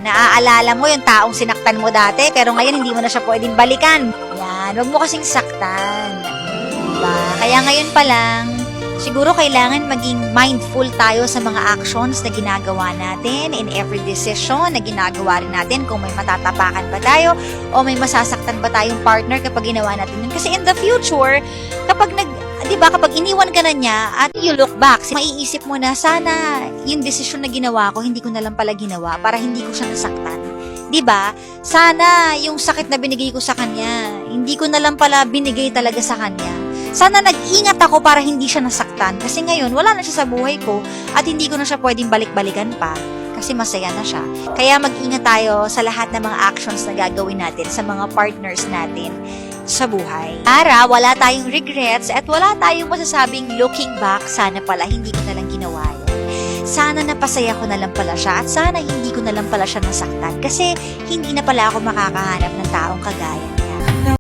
naaalala mo yung taong sinaktan mo dati, pero ngayon hindi mo na siya pwedeng balikan. Yan, wag mo kasing saktan. Diba? Kaya ngayon pa lang, siguro kailangan maging mindful tayo sa mga actions na ginagawa natin in every decision na ginagawa rin natin, kung may matatapakan ba tayo o may masasaktan ba tayong partner kapag ginawa natin yun. Kasi in the future, kapag kapag iniwan ka na niya at you look back, maiisip mo na, sana yung desisyon na ginawa ko, hindi ko na lang pala ginawa para hindi ko siya nasaktan. 'Di ba? Sana yung sakit na binigay ko sa kanya, hindi ko na lang pala binigay talaga sa kanya. Sana nag-ingat ako para hindi siya nasaktan. Kasi ngayon, wala na siya sa buhay ko at hindi ko na siya pwedeng balik-balikan pa kasi masaya na siya. Kaya mag-ingat tayo sa lahat ng mga actions na gagawin natin sa mga partners natin sa buhay. Para wala tayong regrets at wala tayong masasabing looking back, sana pala hindi ko na lang ginawa yun. Sana napasaya ko na lang pala siya at sana hindi ko na lang pala siya nasaktan kasi hindi na pala ako makakahanap ng taong